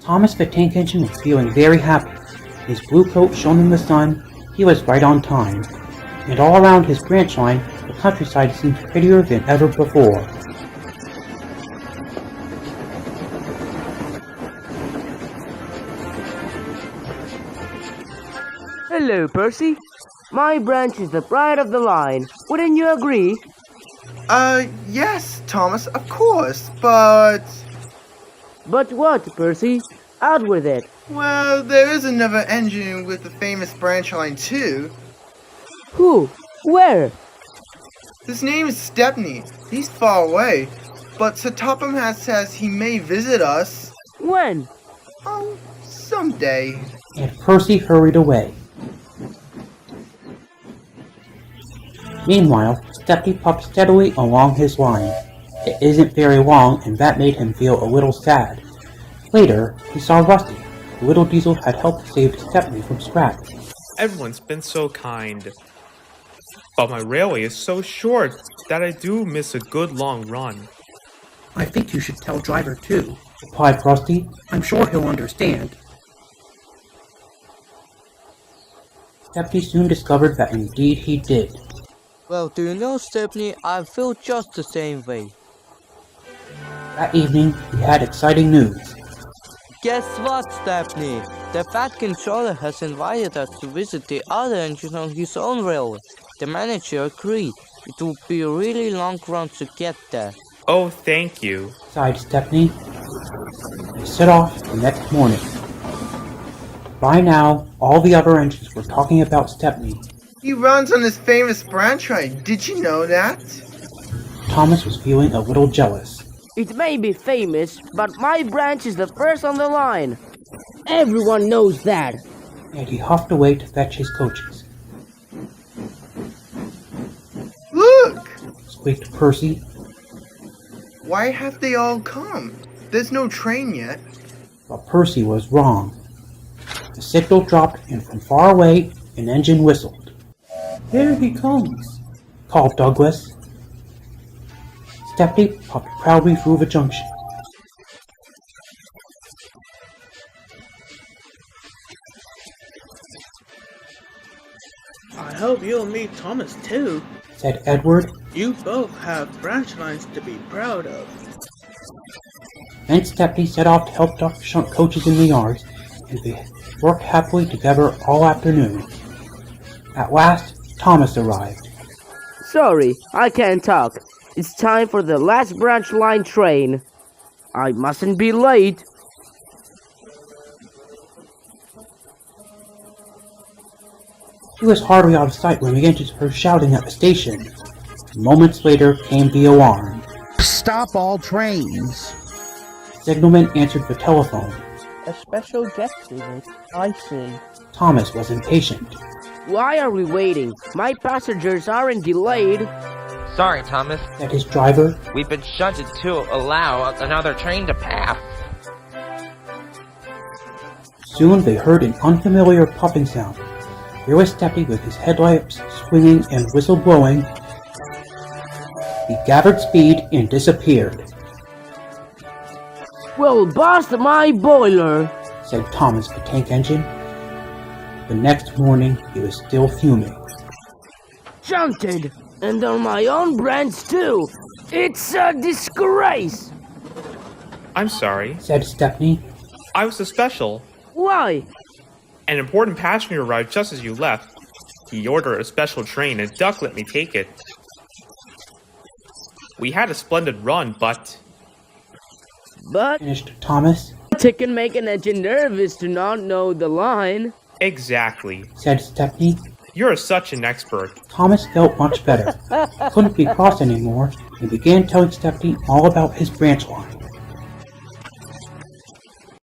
Thomas the Tank Engine was feeling very happy. His blue coat shone in the sun, he was right on time. And all around his branch line, the countryside seemed prettier than ever before. Hello, Percy. My branch is the pride of the line. Wouldn't you agree? Yes, Thomas, of course, but... But what, Percy? Out with it. Well, there is another engine with the famous branch line too. Who? Where? His name is Stepney. He's far away, but Sir Topham says he may visit us. When? Oh, someday. And Percy hurried away. Meanwhile, Stepney puffed steadily along his line. It isn't very long, and that made him feel a little sad. Later, he saw Rusty. The little diesel had helped save Stepney from scrap. Everyone's been so kind. But my railway is so short that I do miss a good long run. I think you should tell Driver too, replied Rusty. I'm sure he'll understand. Stepney soon discovered that indeed he did. Well, do you know, Stepney, I feel just the same way. That evening, he had exciting news. Guess what, Stepney? The Fat Controller has invited us to visit the other engine on his own railway. The manager agreed. It would be a really long run to get there. Oh, thank you, sighed Stepney. They set off the next morning. By now, all the other engines were talking about Stepney. He runs on his famous branch line. Did you know that? Thomas was feeling a little jealous. It may be famous, but my branch is the first on the line. Everyone knows that. And he huffed away to fetch his coaches. Look! Squeaked Percy. Why have they all come? There's no train yet. But Percy was wrong. The signal dropped, and from far away, an engine whistled. Here he comes, called Douglas. Stepney popped proudly through the junction. I hope you'll meet Thomas too, said Edward. You both have branch lines to be proud of. Then Stepney set off to help Dr. Shunt coaches in the yards, and they worked happily together all afternoon. At last, Thomas arrived. Sorry, I can't talk. It's time for the last branch line train. I mustn't be late. He was hardly out of sight when the engines heard shouting at the station. Moments later came the alarm. Stop all trains! Signalman answered the telephone. A special jet visit, I see. Thomas was impatient. Why are we waiting? My passengers aren't delayed. Sorry, Thomas, said his driver. we've been shunted to allow another train to pass. Soon they heard an unfamiliar puffing sound. Here was Stepney with his headlights swinging and whistle blowing. He gathered speed and disappeared. Well, bust my boiler, said Thomas the Tank Engine. The next morning, he was still fuming. Shunted, and on my own branch too. It's a disgrace. I'm sorry, said Stepney. I was a special. Why? An important passenger arrived just as you left. He ordered a special train and Duck let me take it. We had a splendid run, but... Finished Thomas. It can make an engine nervous to not know the line. Exactly, said Stepney. You're such an expert. Thomas felt much better. Couldn't be cross anymore, and began telling Stepney all about his branch line.